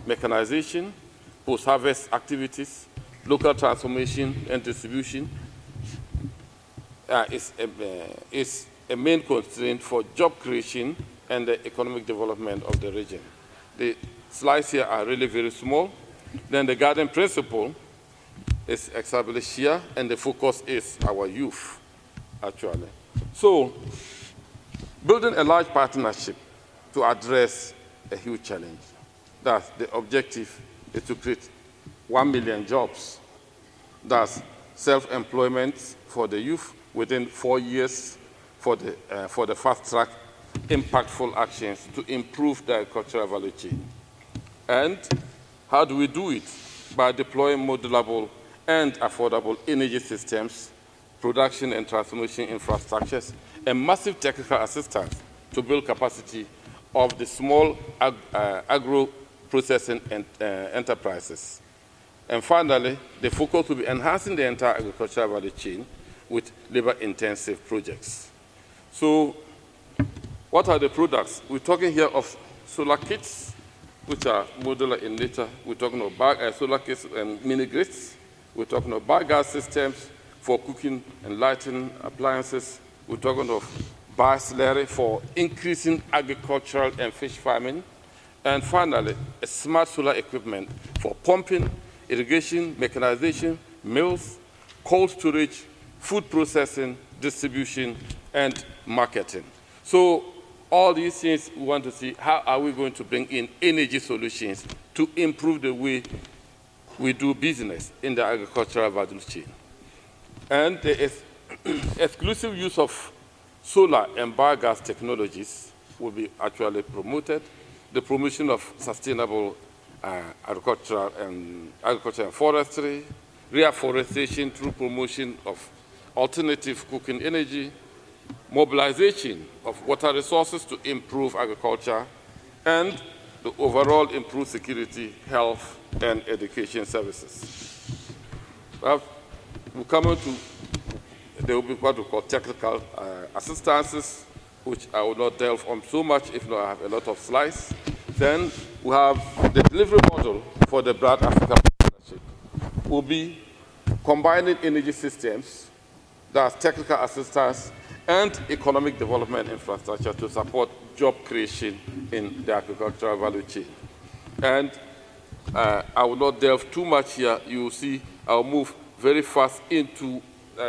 mechanization, post-harvest activities, local transformation and distribution is a main constraint for job creation and the economic development of the region. The slides here are really very small. Then the guiding principle is established here, and the focus is our youth, actually. So, building a large partnership to address a huge challenge. That's the objective, is to create 1 million jobs. That's self-employment for the youth within 4 years for the fast-track impactful actions to improve the agricultural value chain. And how do we do it? By deploying modulable and affordable energy systems, production and transformation infrastructures, and massive technical assistance to build capacity of the small agro-processing enterprises. And finally, the focus will be enhancing the entire agricultural value chain with labor-intensive projects. So, what are the products? We're talking here of solar kits, which are modular in nature. We're talking about solar kits and mini grids. We're talking about biogas systems for cooking and lighting appliances. We're talking of bioslurry for increasing agricultural and fish farming. And finally, a smart solar equipment for pumping, irrigation, mechanization, mills, cold storage, food processing, distribution, and marketing. So all these things we want to see, how are we going to bring in energy solutions to improve the way we do business in the agricultural value chain. And the exclusive use of solar and biogas technologies will be actually promoted. The promotion of sustainable agriculture and forestry, reforestation through promotion of alternative cooking energy, mobilization of water resources to improve agriculture, and the overall improve security, health, and education services. We'll come on to, there will be what we call technical assistances, which I will not delve on so much, if not I have a lot of slides. Then we have the delivery model for the Bright Africa Partnership. Will be combining energy systems, that's technical assistance, and economic development infrastructure to support job creation in the agricultural value chain. And I will not delve too much here. You will see I'll move very fast into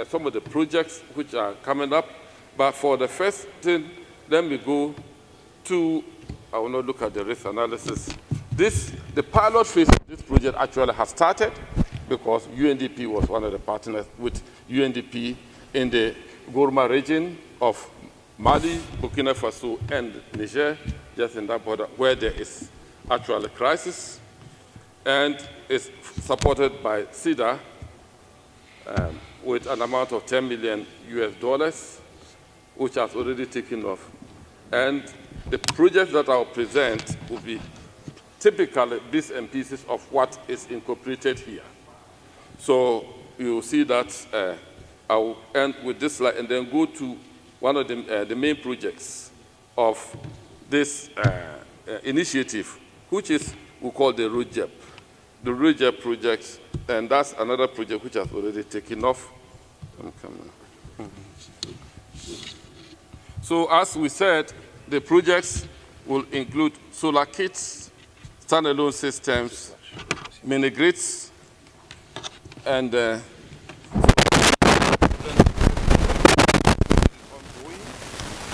some of the projects which are coming up. But for the first thing, let me go to, I will not look at the risk analysis. The pilot phase of this project actually has started because UNDP was one of the partners with UNDP in the Gourma region of Mali, Burkina Faso, and Niger, just in that border where there is actual crisis, and is supported by CIDA with an amount of $10 million US, which has already taken off. And the projects that I'll present will be typically bits and pieces of what is incorporated here. So you will see that I will end with this slide and then go to one of the main projects of this initiative, which is we call the ROJEP. The ROJEP project, and that's another project which has already taken off. So as we said, the projects will include solar kits, standalone systems, mini grids, and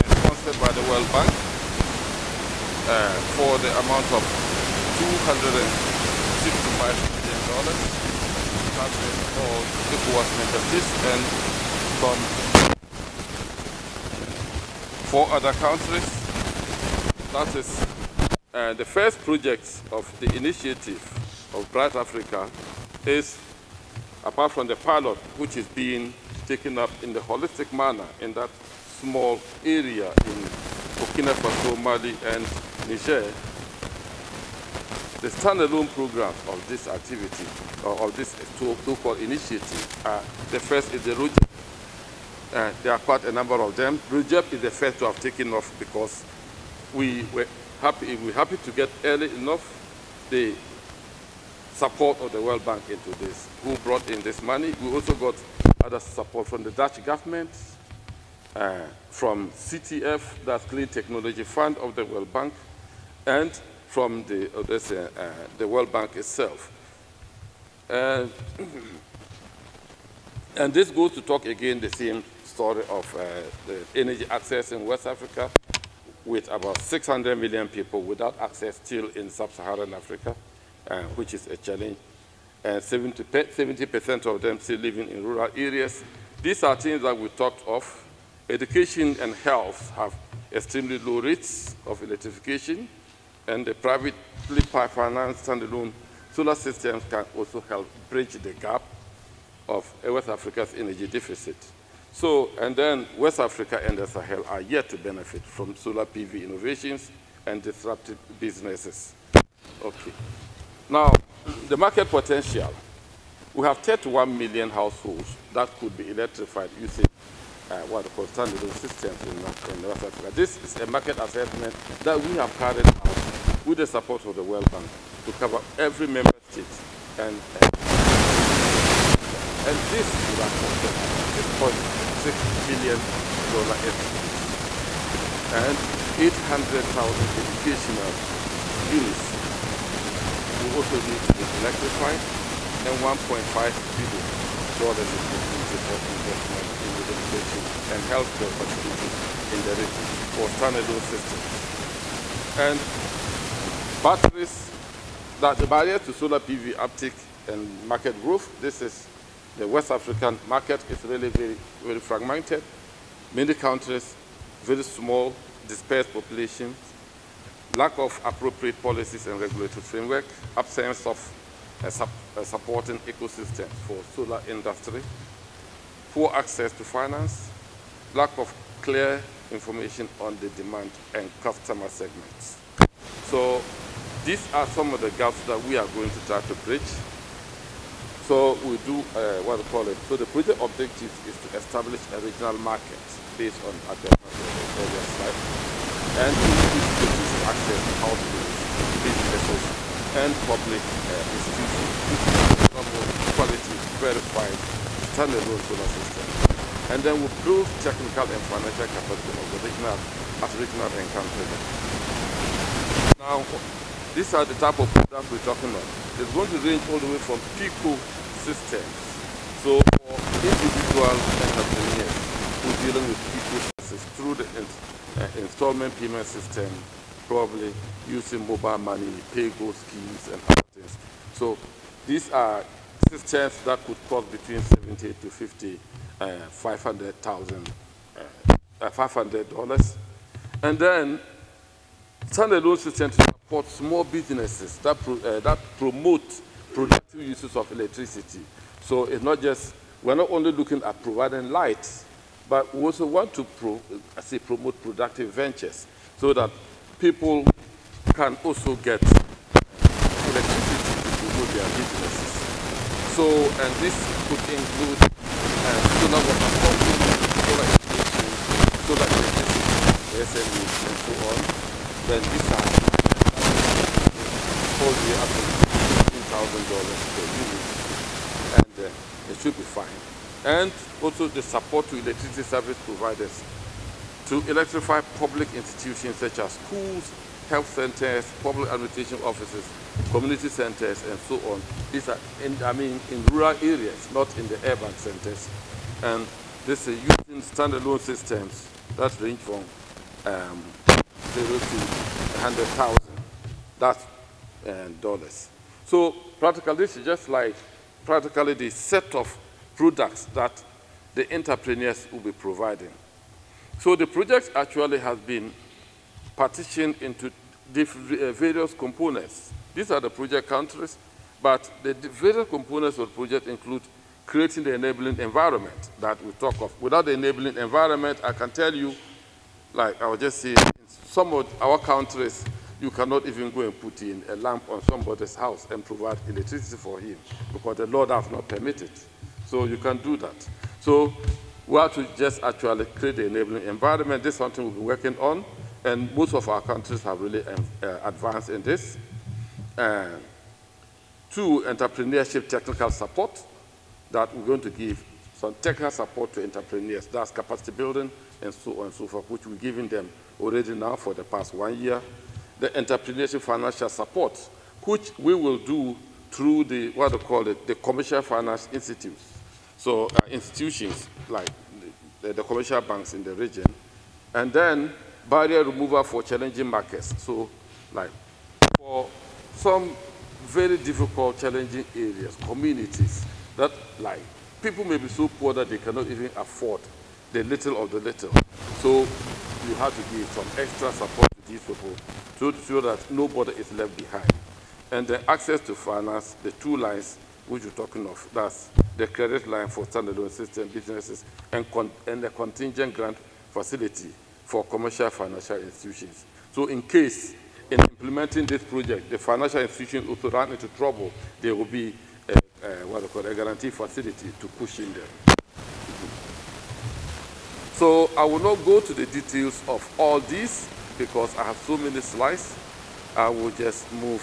sponsored by the World Bank for the amount of $265 million. That is all ECOWAS member states and from 4 other countries. That is the first project of the initiative of Bright Africa is, apart from the pilot, which is being taken up in the holistic manner in that small area in Burkina Faso, Mali, and Niger, the standalone programs of this activity, or of this so-called initiative, the first is the ROJEP. There are quite a number of them. ROJEP is the first to have taken off because we're happy to get early enough the support of the World Bank into this, who brought in this money. We also got other support from the Dutch government, from CTF, that's Clean Technology Fund of the World Bank, and from the World Bank itself. And this goes to talk again the same story of the energy access in West Africa, with about 600 million people without access still in sub-Saharan Africa, which is a challenge, and 70% of them still living in rural areas. These are things that we talked of. Education and health have extremely low rates of electrification, and the privately financed standalone solar systems can also help bridge the gap of West Africa's energy deficit. So, and then West Africa and the Sahel are yet to benefit from solar PV innovations and disruptive businesses. Okay. Now, the market potential. We have 31 million households that could be electrified using what are called standalone systems in West Africa. This is a market assessment that we have carried out with the support of the World Bank to cover every member state. And this would have costed $6.6 billion estimate and 800,000 educational units will also need to be electrified, and $1.5 billion is for investment in the education and healthcare facilities in the region for standalone systems. And batteries, that the barrier to solar PV uptake and market growth, this is the West African market is really very, very fragmented. Many countries, very small, dispersed populations, lack of appropriate policies and regulatory framework, absence of supporting ecosystem for solar industry, poor access to finance, lack of clear information on the demand and customer segments. So these are some of the gaps that we are going to try to bridge. So we do what we call it. So the project objective is to establish a regional market based on the earlier slide, and to increase access to households, businesses, and public institutions with quality verified standalone solar system. And then we prove technical and financial capacity of the regional and country. Now, these are the type of products we're talking about. It's going to range all the way from pico systems. So for individual entrepreneurs who are dealing with pico systems through the installment payment system, probably using mobile money, pay-go schemes, and other things. So these are systems that could cost between $70 to $500,000. And then standalone systems support small businesses that promote productive uses of electricity. So it's not just, we're not only looking at providing lights, but we also want to promote productive ventures so that people can also get electricity to promote their businesses. So, and this could include solar water pumping, solar irrigation, solar electricity, SMEs, and so on. Then these are all the up to $15,000 per unit, and it should be fine. And also the support to electricity service providers to electrify public institutions such as schools, health centers, public administration offices, community centers, and so on. These are, in rural areas, not in the urban centers. And this is using standalone systems that range from 0 to $100,000 So practically, this is just like practically the set of products that the entrepreneurs will be providing. So the project actually has been partitioned into various components. These are the project countries, but the various components of the project include creating the enabling environment that we talk of. Without the enabling environment, I can tell you, like I was just saying, in some of our countries, you cannot even go and put in a lamp on somebody's house and provide electricity for him because the law does not permit it. So you can do that. So we have to just actually create the enabling environment. This is something we'll be working on, and most of our countries have really advanced in this. 2, entrepreneurship technical support, that we're going to give some technical support to entrepreneurs. That's capacity building and so on and so forth, which we're giving them already now for the past 1 year. The entrepreneurship financial support, which we will do through the, what they call it, the commercial finance institutes. So institutions like the commercial banks in the region. And then barrier removal for challenging markets. So like for some very difficult, challenging areas, communities, that like people may be so poor that they cannot even afford the little of the little. So you have to give some extra support to these people so that nobody is left behind. And the access to finance, the 2 lines which you're talking of, that's the credit line for standalone system businesses and the contingent grant facility for commercial financial institutions. So in case in implementing this project, the financial institutions also run into trouble, there will be a guarantee facility to cushion them. So I will not go to the details of all these because I have so many slides. I will just move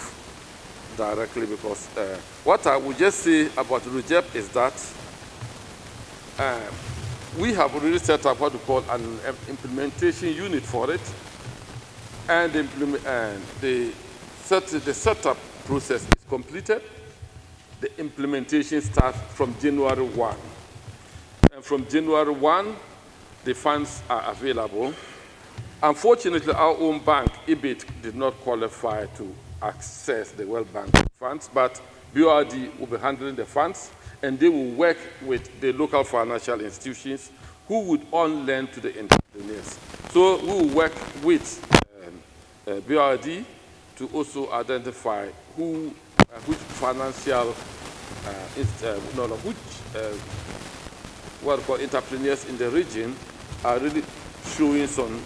directly because what I will just say about RUJEP is that we have already set up what we call an implementation unit for it, and the setup process is completed. The implementation starts from January 1. And from January 1, the funds are available. Unfortunately, our own bank, EBIT, did not qualify to access the World Bank funds, but BORD will be handling the funds, and they will work with the local financial institutions who would on lend to the entrepreneurs. So we will work with BORD to also identify which financial, entrepreneurs in the region are really showing some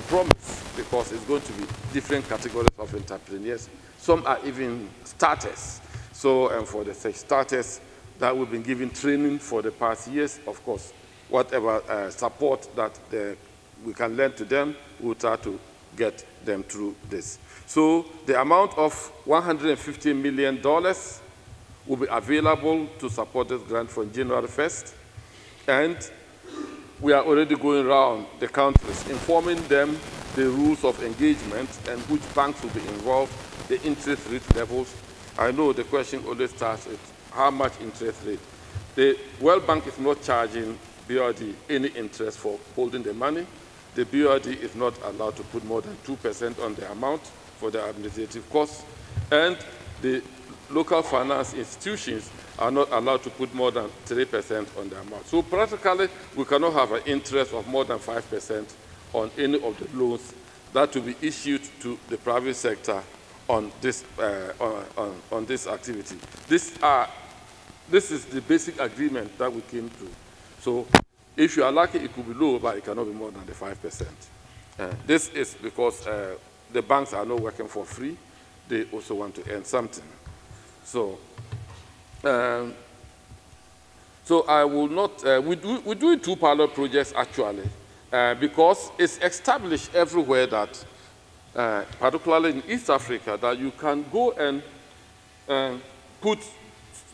promise, because it's going to be different categories of entrepreneurs. Some are even starters. So, and for the starters that we've been giving training for the past years, of course, whatever support that we can lend to them, we'll try to get them through this. So the amount of $150 million will be available to support this grant from January 1st. And we are already going around the countries, informing them the rules of engagement and which banks will be involved, the interest rate levels. I know the question always starts with how much interest rate. The World Bank is not charging BORD any interest for holding the money. The BORD is not allowed to put more than 2% on the amount for the administrative costs. And the local finance institutions are not allowed to put more than 3% on the amount. So practically, we cannot have an interest of more than 5% on any of the loans that will be issued to the private sector on this, on this activity. This is the basic agreement that we came to. So if you are lucky, it could be low, but it cannot be more than the 5%. This is because the banks are not working for free. They also want to earn something. So, so I will not, we're doing 2 pilot projects actually, because it's established everywhere that, particularly in East Africa, that you can go and put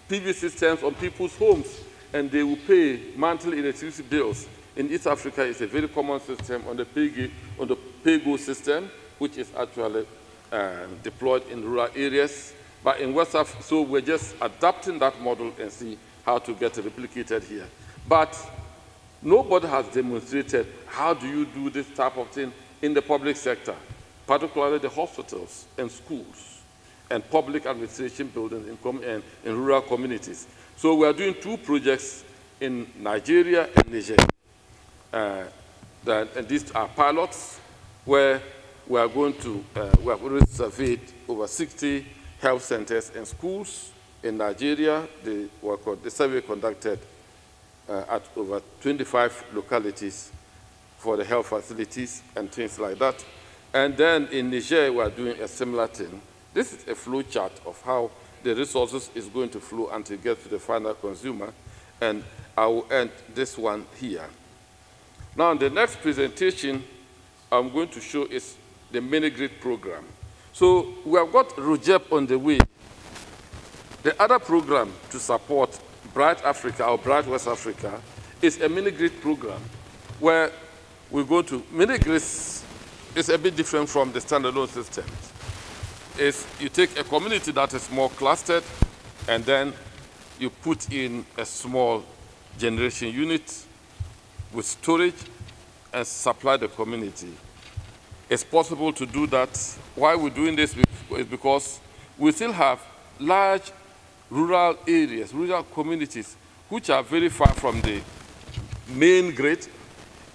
PV systems on people's homes and they will pay monthly electricity bills. In East Africa, it's a very common system on the PayGo system, which is actually deployed in rural areas. But in West Africa, so we're just adapting that model and see how to get it replicated here. But nobody has demonstrated how do you do this type of thing in the public sector, particularly the hospitals and schools and public administration buildings in rural communities. So we are doing 2 projects in Nigeria and Niger. And these are pilots where we are going to, we have already surveyed over 60 health centers and schools in Nigeria. The survey conducted at over 25 localities for the health facilities and things like that. And then in Niger, we are doing a similar thing. This is a flow chart of how the resources is going to flow until it gets to the final consumer. And I will end this one here. Now, the next presentation I'm going to show is the mini-grid program. So we have got ROGEP on the way. The other program to support Bright Africa or Bright West Africa is a mini-grid program where we go to mini-grids. Is a bit different from the standalone systems. You take a community that is more clustered, and then you put in a small generation unit with storage and supply the community. It's possible to do that. Why we're doing this is because we still have large rural areas, rural communities, which are very far from the main grid,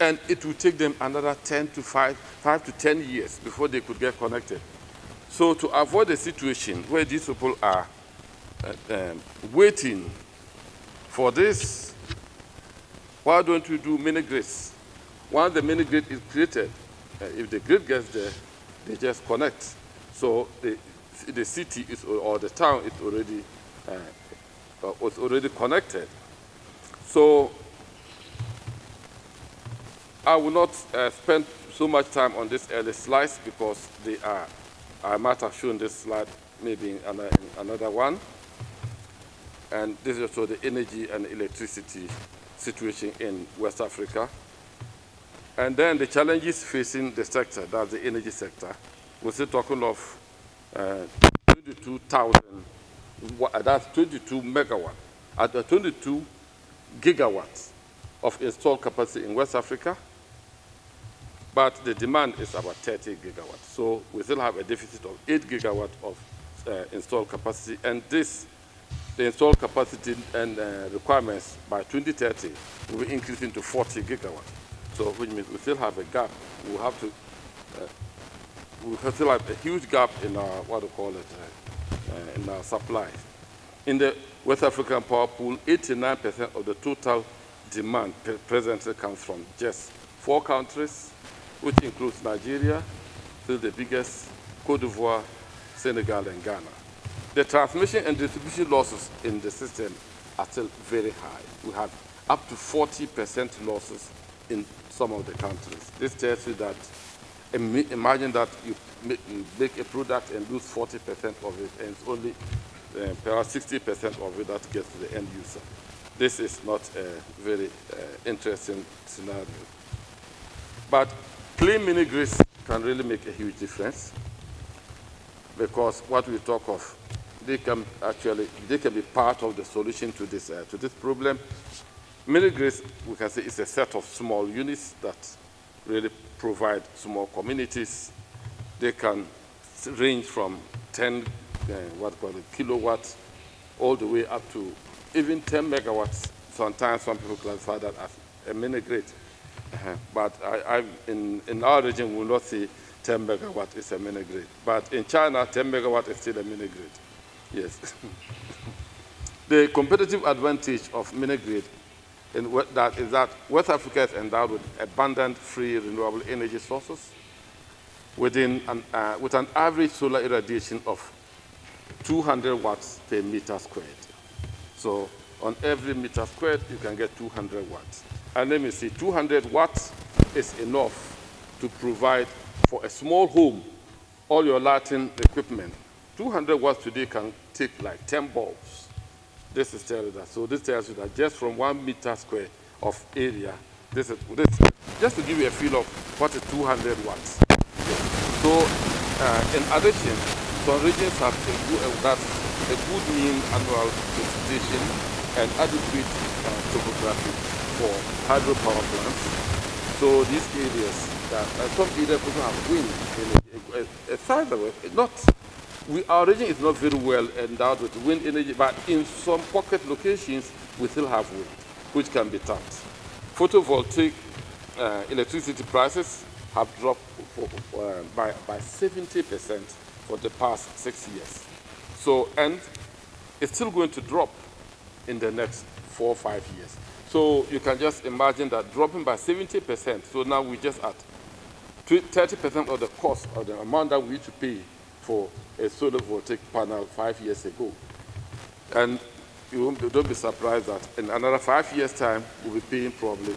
and it will take them another 5 to 10 years before they could get connected. So to avoid a situation where these people are waiting for this, why don't we do mini grids? Once the mini grid is created, if the grid gets there, they just connect. So the city or the town is already connected. So I will not spend so much time on this early slides because I might have shown this slide maybe in another one. And this is also the energy and electricity situation in West Africa. And then the challenges facing the sector, that's the energy sector. We're still talking of 22,000, that's 22 megawatts, 22 gigawatts of installed capacity in West Africa. But the demand is about 30 gigawatts. So we still have a deficit of 8 gigawatts of installed capacity. And the installed capacity and requirements by 2030 will be increasing to 40 gigawatts. So which means we still have a gap. We still have a huge gap in our, in our supply. In the West African power pool, 89% of the total demand presently comes from just 4 countries, which includes Nigeria, still the biggest, Cote d'Ivoire, Senegal, and Ghana. The transmission and distribution losses in the system are still very high. We have up to 40% losses in some of the countries. This tells you that, imagine that you make a product and lose 40% of it, and it's only perhaps 60% of it that gets to the end user. This is not a very interesting scenario. But clean mini grids can really make a huge difference, because what we talk of, they can be part of the solution to this problem. Mini grids, we can say, is a set of small units that really provide small communities. They can range from 10 kilowatts all the way up to even 10 megawatts. Sometimes some people classify that as a mini grid. But in our region, we will not say 10 megawatt is a mini grid. But in China, 10 megawatt is still a mini grid. Yes. The competitive advantage of mini grid is that West Africa is endowed with abundant free renewable energy sources with an average solar irradiation of 200 watts per meter squared. So on every meter squared, you can get 200 watts. And let me see, 200 watts is enough to provide for a small home all your lighting equipment. 200 watts today can take like 10 bulbs. This is telling us. So this tells you that just from 1 meter square of area, this just to give you a feel of what is 200 watts. So in addition, some regions have a good mean annual precipitation and adequate topography for hydropower plants. So these areas, some areas also have wind, a sizable, our region is not very well endowed with wind energy, but in some pocket locations, we still have wind, which can be tapped. Photovoltaic electricity prices have dropped by 70% for the past 6 years. So, and it's still going to drop in the next 4 or 5 years. So you can just imagine that dropping by 70%. So now we just at 30% of the cost of the amount that we used to pay for a solar voltaic panel 5 years ago. And don't be surprised that in another 5 years' time, we'll be paying probably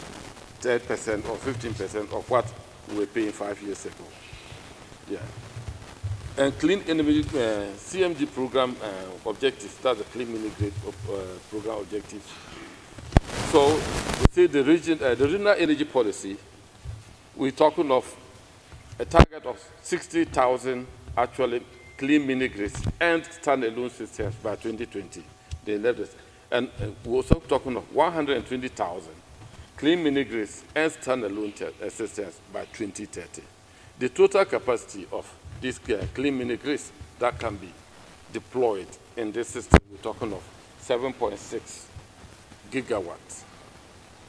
10% or 15% of what we were paying 5 years ago. Yeah. And clean energy CMG program objectives, that's the clean mini grid program objectives. So we say the regional energy policy, we're talking of a target of 60,000 actually clean mini grids and standalone systems by 2020. They left us. And we're also talking of 120,000 clean mini grids and standalone systems by 2030. The total capacity of these clean mini grids that can be deployed in this system, we're talking of 7.6 gigawatts,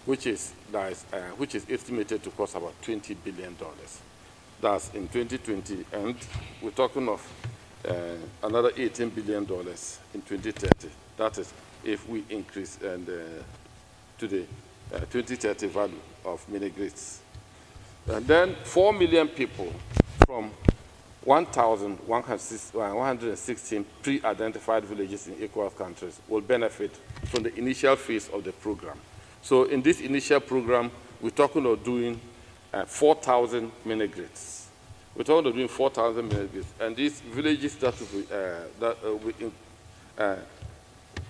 which is estimated to cost about $20 billion. That's in 2020, and we're talking of another $18 billion in 2030. That is if we increase to the 2030 value of mini grids. And then 4 million people from 1,116 pre-identified villages in ECOWAS countries will benefit from the initial phase of the program. So in this initial program, we're talking of doing 4,000 mini grids. We're talking of doing 4,000 mini grids, and these villages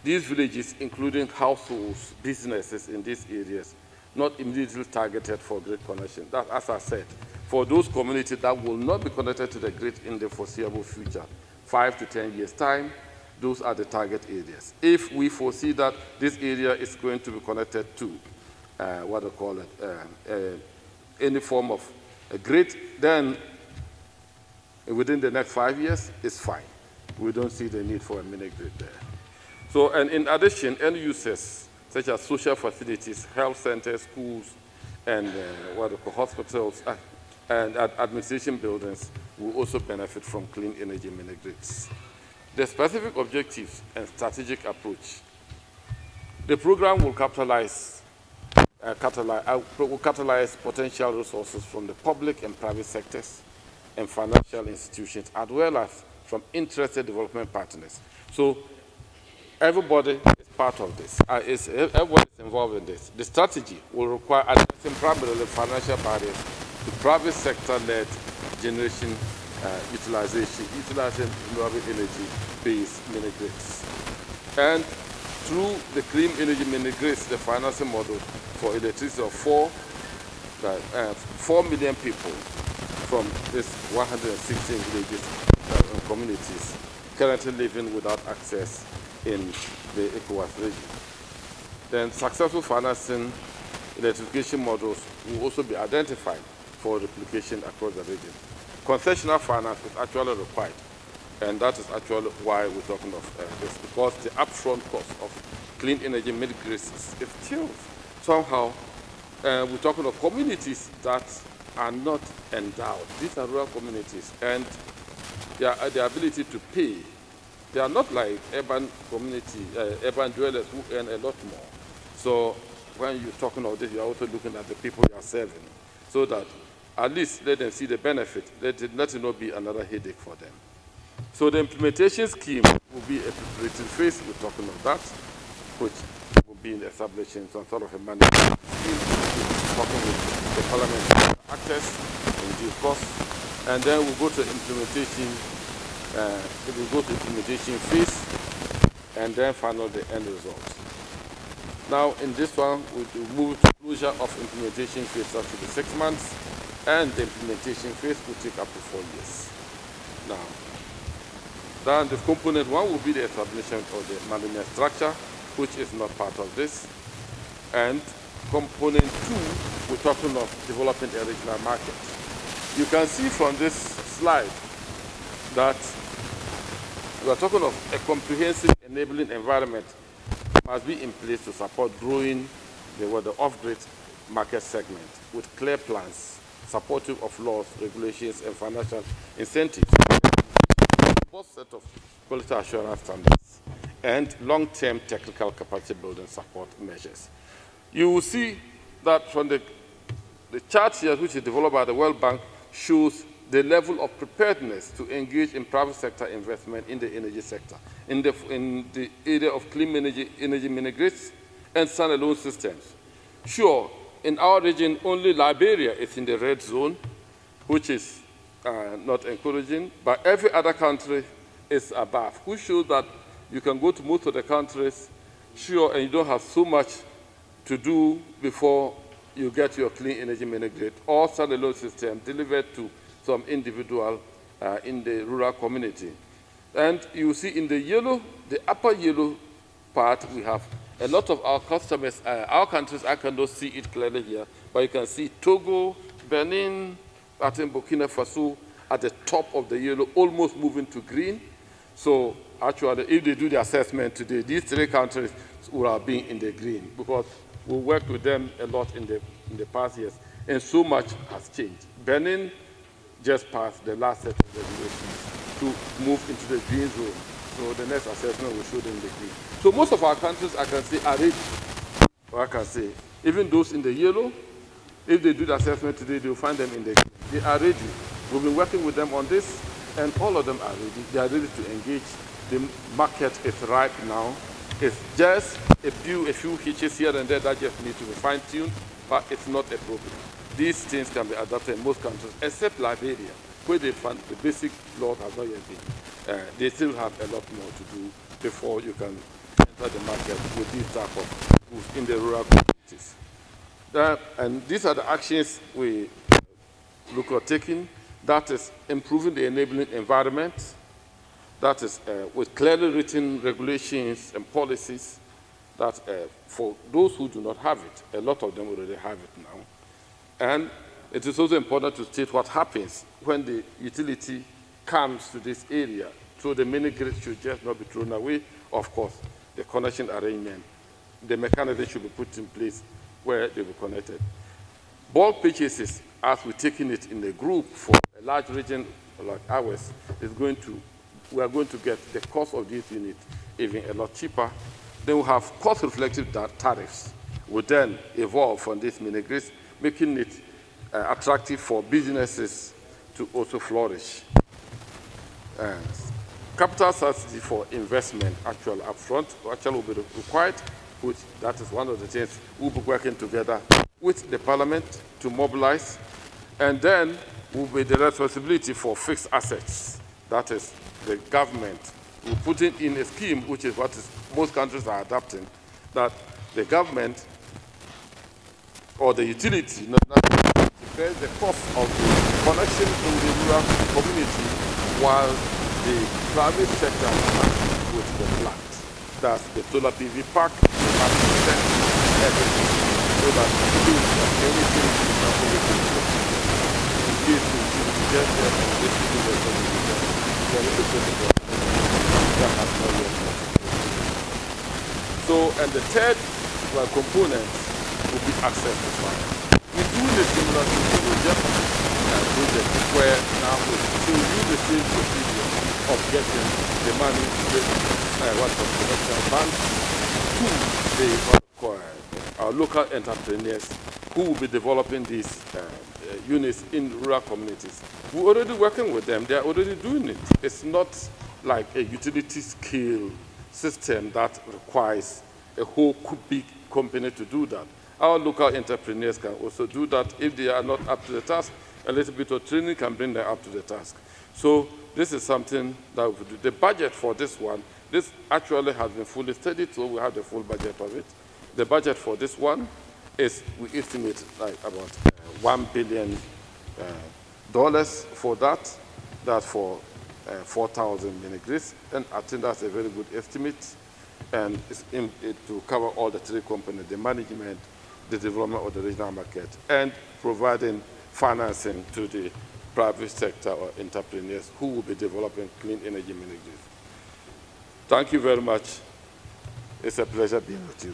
these villages, including households, businesses in these areas, not immediately targeted for grid connection. That, as I said, for those communities that will not be connected to the grid in the foreseeable future, 5 to 10 years' time, those are the target areas. If we foresee that this area is going to be connected to what I call it, any form of a grid, then within the next 5 years, it's fine. We don't see the need for a mini grid there. So, and in addition, end users, such as social facilities, health centers, schools, and what they call hospitals, and administration buildings will also benefit from clean energy mini grids. The specific objectives and strategic approach. The program will catalyze potential resources from the public and private sectors and financial institutions, as well as from interested development partners. So everybody is part of this. Everybody is involved in this. The strategy will require addressing primarily financial barriers to private sector-led generation utilizing renewable energy-based mini grids. And through the clean energy mini grids, the financing model for electricity of 4 million people from this 116 villages and communities currently living without access in the ECOWAS region. Then successful financing electrification models will also be identified for replication across the region. Concessional finance is actually required, and that is actually why we're talking of this, because the upfront cost of clean energy mini grids is still somehow, we're talking of communities that are not endowed. These are rural communities, and their ability to pay, they are not like urban urban dwellers who earn a lot more. So when you're talking about this, you're also looking at the people you are serving, so that at least let them see the benefit. Let it not be another headache for them. So the implementation scheme will be a preparatory phase. We're talking of that, which will be in establishing some sort of a management scheme, talking with the parliamentary actors in due course, and then we'll go to implementation. It will go to implementation phase, and then finally the end result. Now, in this one, we will move to closure of implementation phase up to the 6 months, and the implementation phase will take up to 4 years. Now, then the component 1 will be the establishment of the management structure, which is not part of this. And component 2, we're talking of developing a regional market. You can see from this slide that we are talking of a comprehensive enabling environment must be in place to support growing the off-grid market segment with clear plans, supportive of laws, regulations, and financial incentives, both set of quality assurance standards, and long-term technical capacity building support measures. You will see that from the chart here, which is developed by the World Bank, shows the level of preparedness to engage in private sector investment in the energy sector, in the area of clean energy mini grids and standalone systems. Sure, in our region, only Liberia is in the red zone, which is not encouraging, but every other country is above, which shows that you can go to most of the countries, sure, and you don't have so much to do before you get your clean energy mini-grid or standalone system delivered to some individual in the rural community. And you see in the yellow, the upper yellow part, we have a lot of our customers, our countries, I cannot see it clearly here, but you can see Togo, Benin, Burkina Faso at the top of the yellow, almost moving to green. So actually, if they do the assessment today, these three countries will have been in the green because we worked with them a lot in the past years, and so much has changed. Benin just passed the last set of regulations to move into the green zone. So the next assessment will show them the green. So most of our countries, I can say, are ready. Or I can say, even those in the yellow, if they do the assessment today, they will find them in the green. They are ready. We've been working with them on this, and all of them are ready. They are ready to engage. The market is ripe now. It's just a few hitches here and there that just need to be fine-tuned, but it's not a problem. These things can be adapted in most countries, except Liberia, where they find the basic law has not yet been. They still have a lot more to do before you can enter the market with these type of goods in the rural communities. And these are the actions we look at taking. That is improving the enabling environment. That is with clearly written regulations and policies that for those who do not have it, a lot of them already have it now. And it is also important to state what happens when the utility comes to this area. So the mini-grid should just not be thrown away. Of course, the connection arrangement, the mechanism should be put in place where they will be connected. Bulk purchases, as we're taking it in the group for a large region like ours, we are going to get the cost of this unit even a lot cheaper. Then we have cost-reflective tariffs. We then evolve from these mini-grids, making it attractive for businesses to also flourish. Capital subsidy for investment actually upfront will be required, which that is one of the things we'll be working together with the Parliament to mobilize. And then will be the responsibility for fixed assets. That is the government. We're putting in a scheme, which is what most countries are adopting, that the government or the utility bears the cost of the connection in the rural community while the private sector is with the plant. That's the solar PV park, the market, everything. So that anything in case you get there and this is the that has not yet. So, and the third component will be access to finance. We do the similar thing to the Japan project where now we use the same procedure of getting the money from the commercial banks to our local entrepreneurs who will be developing these units in rural communities. We're already working with them. They're already doing it. It's not like a utility scale system that requires a whole big company to do that. Our local entrepreneurs can also do that. If they are not up to the task, a little bit of training can bring them up to the task. So this is something that we do. The budget for this one, this actually has been fully studied, so we have the full budget of it. The budget for this one is, we estimate like about $1 billion for that. That's for 4,000 mini-grids, and I think that's a very good estimate. And it's to cover all the three components: the management, the development of the regional market, and providing financing to the private sector or entrepreneurs who will be developing clean energy mini-grids. Thank you very much. It's a pleasure being with you.